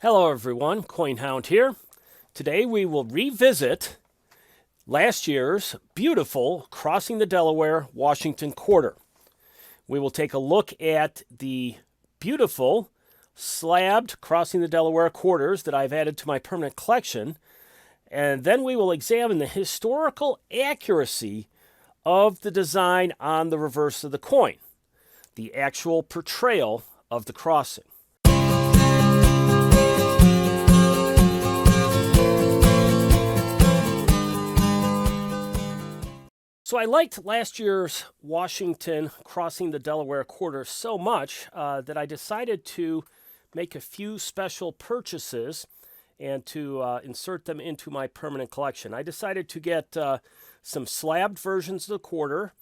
Hello everyone, CoinHound here. Today we will revisit last year's beautiful Crossing the Delaware Washington quarter. We will take a look at the beautiful slabbed Crossing the Delaware quarters that I've added to my permanent collection, and then we will examine the historical accuracy of the design on the reverse of the coin, the actual portrayal of the crossing. So I liked last year's Washington Crossing the Delaware quarter so much that I decided to make a few special purchases and to insert them into my permanent collection. I decided to get some slabbed versions of the quarter,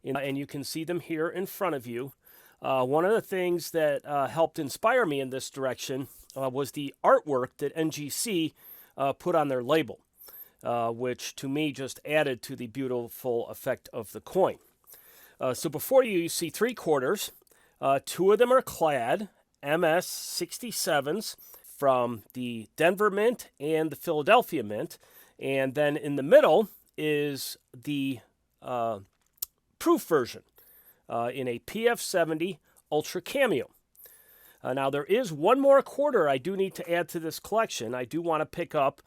and you can see them here in front of you. One of the things that helped inspire me in this direction was the artwork that NGC put on their label. Which to me just added to the beautiful effect of the coin. So before you see three quarters. Two of them are clad MS 67s from the Denver Mint and the Philadelphia Mint. And then in the middle is the proof version in a PF70 Ultra Cameo. Now there is one more quarter I do need to add to this collection. I do want to pick up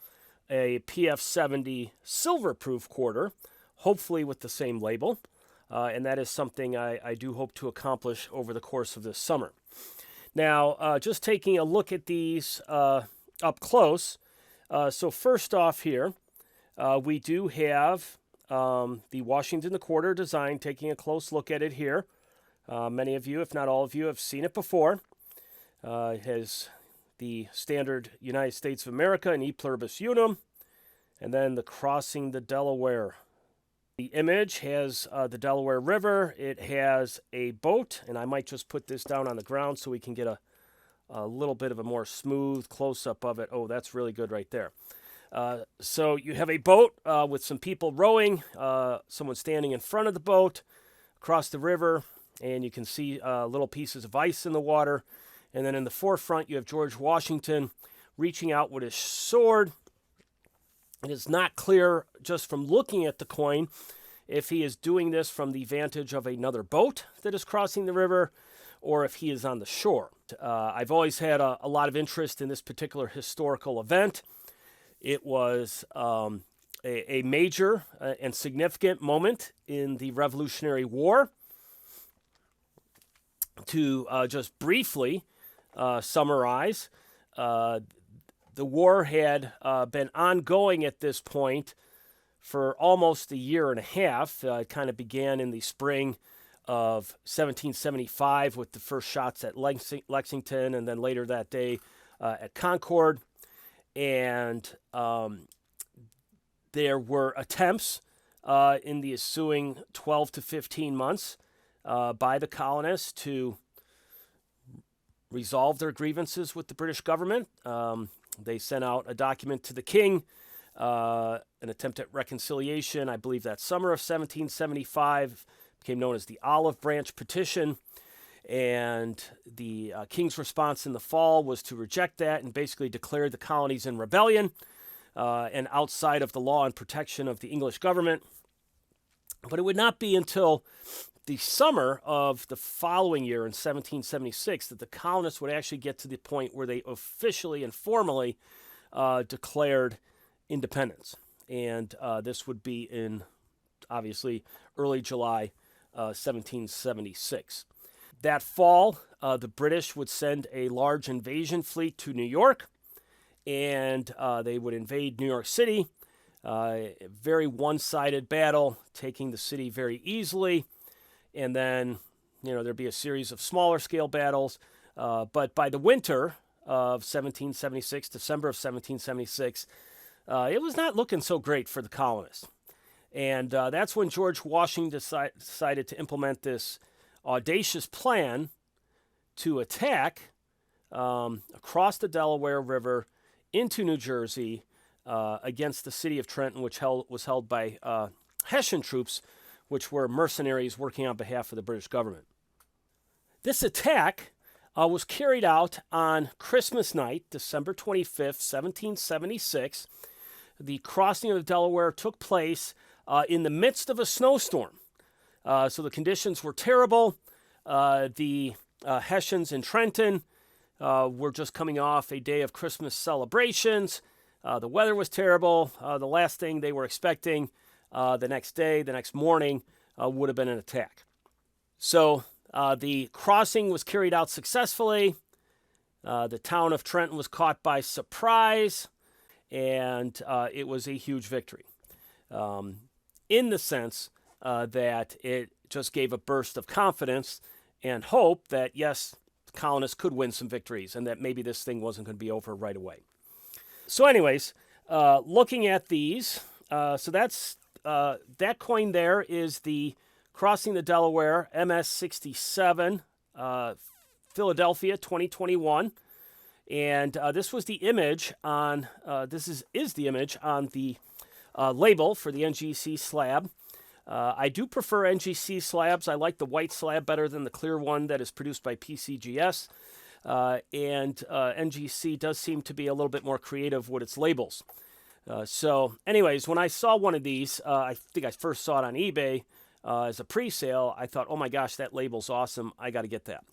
a PF70 silver proof quarter, hopefully with the same label, and that is something I do hope to accomplish over the course of this summer. Now, just taking a look at these up close, so first off here, we do have the Washington the quarter design, taking a close look at it here. Many of you, if not all of you, have seen it before. It has the standard United States of America and E pluribus unum, and then the Crossing the Delaware. The image has the Delaware River. It has a boat, and I might just put this down on the ground so we can get a little bit of a more smooth close-up of it. Oh, that's really good right there. So you have a boat with some people rowing, someone standing in front of the boat across the river, and you can see little pieces of ice in the water. And then in the forefront, you have George Washington reaching out with his sword. It is not clear just from looking at the coin if he is doing this from the vantage of another boat that is crossing the river or if he is on the shore. I've always had a lot of interest in this particular historical event. It was a major and significant moment in the Revolutionary War. To just briefly summarize, the war had been ongoing at this point for almost a year and a half. It kind of began in the spring of 1775 with the first shots at Lexington, and then later that day at Concord. And there were attempts in the ensuing 12 to 15 months by the colonists to resolve their grievances with the British government. They sent out a document to the king, an attempt at reconciliation. I believe that summer of 1775 became known as the Olive Branch Petition. And the king's response in the fall was to reject that and basically declare the colonies in rebellion and outside of the law and protection of the English government. But it would not be until the summer of the following year in 1776 that the colonists would actually get to the point where they officially and formally declared independence. And this would be in, obviously, early July 1776. That fall, the British would send a large invasion fleet to New York, and they would invade New York City. A very one-sided battle, taking the city very easily. And then, there'd be a series of smaller scale battles. But by the winter of 1776, December of 1776, it was not looking so great for the colonists. And that's when George Washington decided to implement this audacious plan to attack across the Delaware River into New Jersey against the city of Trenton, which was held by Hessian troops, which were mercenaries working on behalf of the British government. This attack was carried out on Christmas night, December 25th, 1776. The crossing of the Delaware took place in the midst of a snowstorm. So the conditions were terrible. The Hessians in Trenton were just coming off a day of Christmas celebrations. The weather was terrible. The last thing they were expecting the next morning, would have been an attack. So the crossing was carried out successfully. The town of Trenton was caught by surprise, and it was a huge victory in the sense that it just gave a burst of confidence and hope that, yes, colonists could win some victories and that maybe this thing wasn't going to be over right away. So anyways, looking at these, so that's that coin there is the Crossing the Delaware MS-67 Philadelphia 2021. And this was the image on, this is the image on the label for the NGC slab. I do prefer NGC slabs. I like the white slab better than the clear one that is produced by PCGS. And NGC does seem to be a little bit more creative with its labels. So anyways, when I saw one of these, I think I first saw it on eBay as a pre-sale. I thought, oh my gosh, that label's awesome. I got to get that.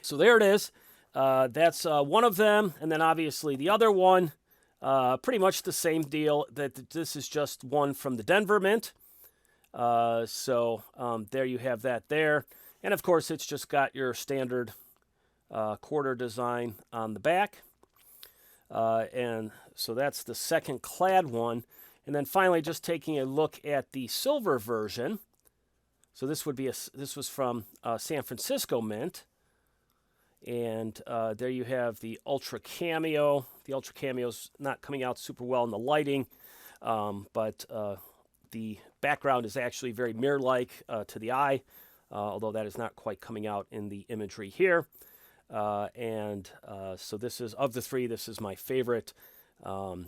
So there it is. That's one of them. And then obviously the other one, pretty much the same deal. That this is just one from the Denver Mint. So there you have that there. And of course, it's just got your standard quarter design on the back. And so that's the second clad one. And then finally, just taking a look at the silver version. So this would be this was from San Francisco Mint. And there you have the Ultra Cameo. The Ultra Cameo's not coming out super well in the lighting, but the background is actually very mirror-like to the eye, although that is not quite coming out in the imagery here. So this is, of the three, this is my favorite. You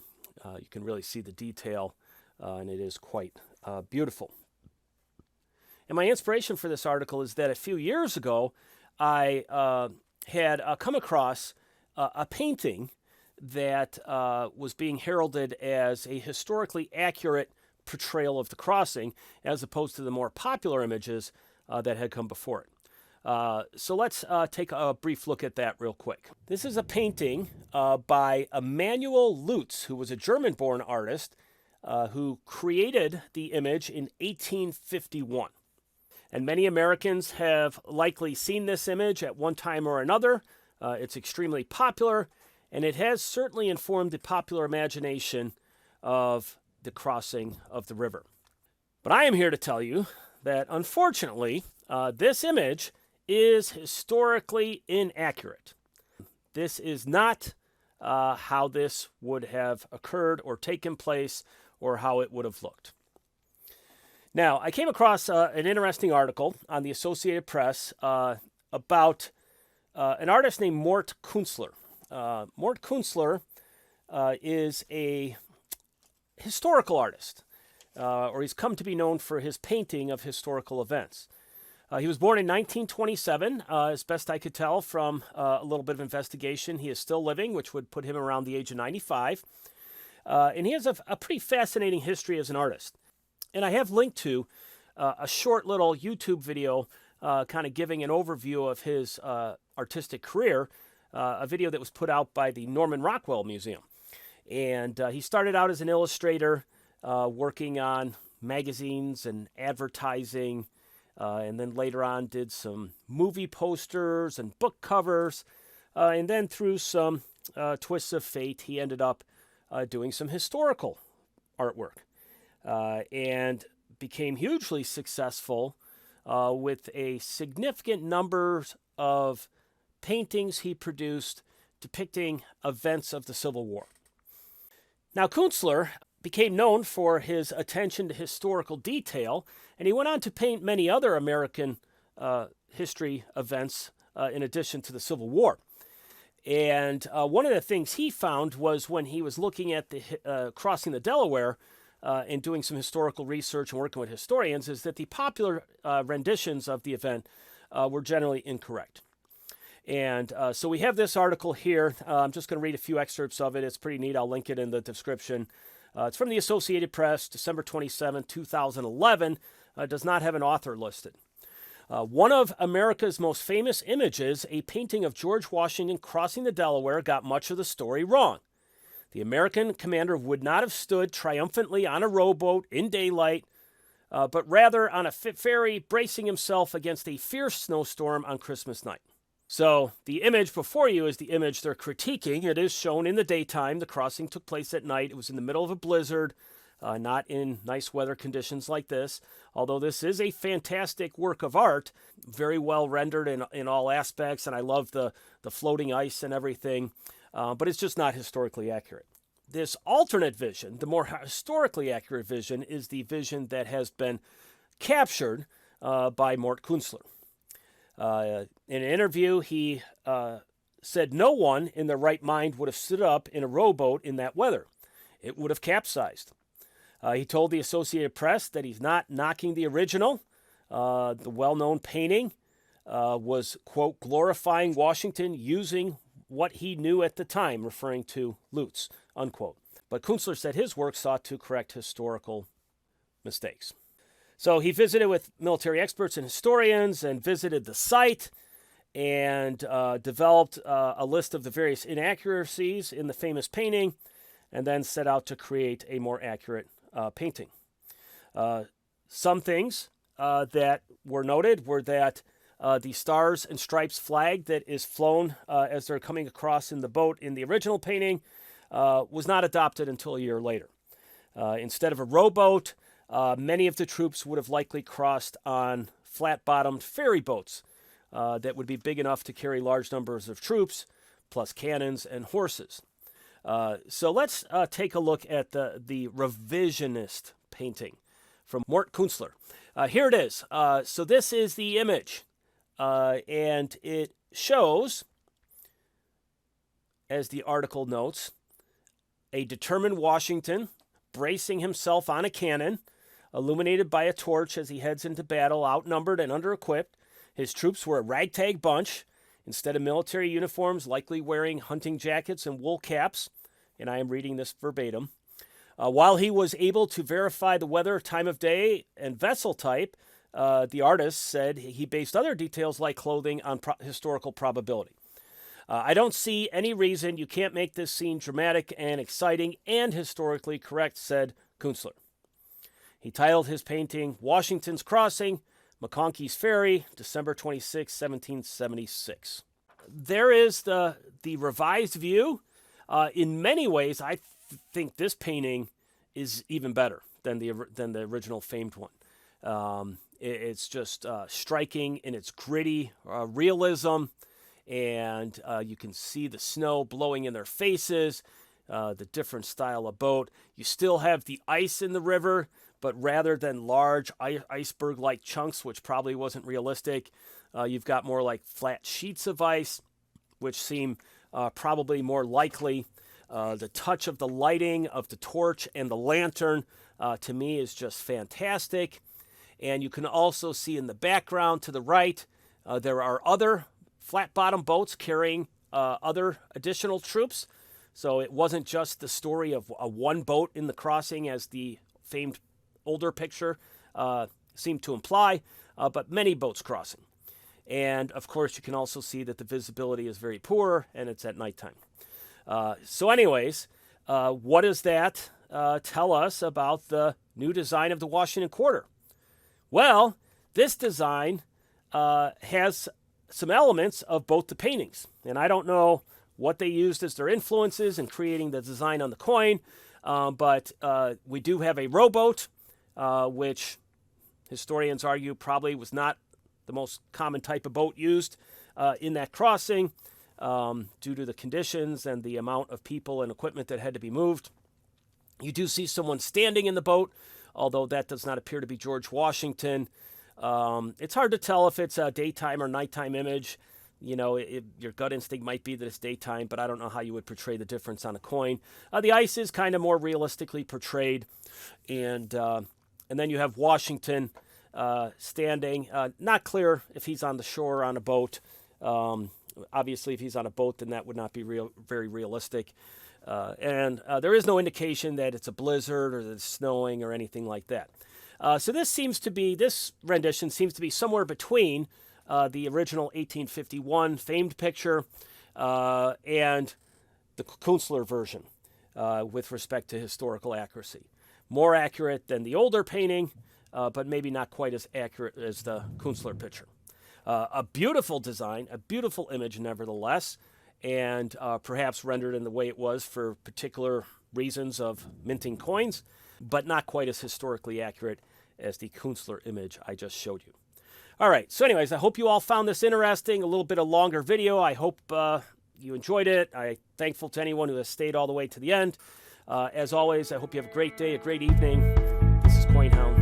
can really see the detail, and it is quite beautiful. And my inspiration for this article is that a few years ago, I had come across a painting that was being heralded as a historically accurate portrayal of the crossing, as opposed to the more popular images that had come before it. So let's take a brief look at that real quick. This is a painting by Emmanuel Leutze, who was a German-born artist who created the image in 1851. And many Americans have likely seen this image at one time or another. It's extremely popular, and it has certainly informed the popular imagination of the crossing of the river. But I am here to tell you that, unfortunately, this image is historically inaccurate. This is not how this would have occurred or taken place or how it would have looked. Now, I came across an interesting article on the Associated Press about an artist named Mort Kunstler. Mort Kunstler is a historical artist, or he's come to be known for his painting of historical events. He was born in 1927, as best I could tell from a little bit of investigation. He is still living, which would put him around the age of 95. And he has a pretty fascinating history as an artist. And I have linked to a short little YouTube video kind of giving an overview of his artistic career, a video that was put out by the Norman Rockwell Museum. And he started out as an illustrator, working on magazines and advertising, and then later on did some movie posters and book covers. And then through some twists of fate, he ended up doing some historical artwork. And became hugely successful with a significant number of paintings he produced depicting events of the Civil War. Now, Kunstler became known for his attention to historical detail, and he went on to paint many other American history events in addition to the Civil War. And one of the things he found was when he was looking at the crossing the Delaware, and doing some historical research and working with historians, is that the popular renditions of the event were generally incorrect. And so we have this article here. I'm just going to read a few excerpts of it. It's pretty neat. I'll link it in the description. It's from the Associated Press, December 27, 2011. Does not have an author listed. One of America's most famous images, a painting of George Washington crossing the Delaware, got much of the story wrong. The American commander would not have stood triumphantly on a rowboat in daylight, but rather on a ferry, bracing himself against a fierce snowstorm on Christmas night. So the image before you is the image they're critiquing. It is shown in the daytime. The crossing took place at night. It was in the middle of a blizzard, not in nice weather conditions like this. Although this is a fantastic work of art, very well rendered in all aspects, and I love the floating ice and everything, but it's just not historically accurate. This alternate vision, the more historically accurate vision, is the vision that has been captured by Mort Kunstler. In an interview, he said no one in their right mind would have stood up in a rowboat in that weather. It would have capsized. He told the Associated Press that he's not knocking the original. The well-known painting was, quote, glorifying Washington using what he knew at the time, referring to Leutze, unquote. But Kunstler said his work sought to correct historical mistakes. So he visited with military experts and historians and visited the site and developed a list of the various inaccuracies in the famous painting and then set out to create a more accurate painting. Some things that were noted were that the stars and stripes flag that is flown as they're coming across in the boat in the original painting was not adopted until a year later. Instead of a rowboat, many of the troops would have likely crossed on flat-bottomed ferry boats that would be big enough to carry large numbers of troops, plus cannons and horses. So let's take a look at the revisionist painting from Mort Kunstler. Here it is. So this is the image, and it shows, as the article notes, a determined Washington bracing himself on a cannon, illuminated by a torch as he heads into battle, outnumbered and under-equipped. His troops were a ragtag bunch. Instead of military uniforms, likely wearing hunting jackets and wool caps, and I am reading this verbatim. While he was able to verify the weather, time of day, and vessel type, the artist said he based other details like clothing on historical probability. I don't see any reason you can't make this scene dramatic and exciting and historically correct, said Kunstler. He titled his painting Washington's Crossing, McConkey's Ferry, December 26, 1776. There is the revised view. In many ways, I think this painting is even better than the original famed one. It's just striking in its gritty realism, and you can see the snow blowing in their faces, the different style of boat. You still have the ice in the river, but rather than large iceberg-like chunks, which probably wasn't realistic, you've got more like flat sheets of ice, which seem probably more likely. The touch of the lighting of the torch and the lantern, to me, is just fantastic. And you can also see in the background to the right, there are other flat-bottom boats carrying other additional troops. So it wasn't just the story of one boat in the crossing, as the famed older picture seemed to imply, but many boats crossing. And, of course, you can also see that the visibility is very poor, and it's at nighttime. So anyways, what does that tell us about the new design of the Washington Quarter? Well, this design has some elements of both the paintings. And I don't know what they used as their influences in creating the design on the coin, but we do have a rowboat, which historians argue probably was not the most common type of boat used in that crossing due to the conditions and the amount of people and equipment that had to be moved. You do see someone standing in the boat, although that does not appear to be George Washington. It's hard to tell if it's a daytime or nighttime image. You know, your gut instinct might be that it's daytime, but I don't know how you would portray the difference on a coin. The ice is kind of more realistically portrayed, and then you have Washington standing. Not clear if he's on the shore or on a boat. Obviously, if he's on a boat, then that would not be very realistic. And there is no indication that it's a blizzard or that it's snowing or anything like that. So this rendition seems to be somewhere between the original 1851 famed picture and the Kunstler version with respect to historical accuracy. More accurate than the older painting, but maybe not quite as accurate as the Kunstler picture. A beautiful design, a beautiful image nevertheless, and perhaps rendered in the way it was for particular reasons of minting coins, but not quite as historically accurate as the Kunstler image I just showed you. All right, so anyways, I hope you all found this interesting, a little bit of longer video. I hope you enjoyed it. I'm thankful to anyone who has stayed all the way to the end. As always, I hope you have a great day, a great evening. This is CoinHound.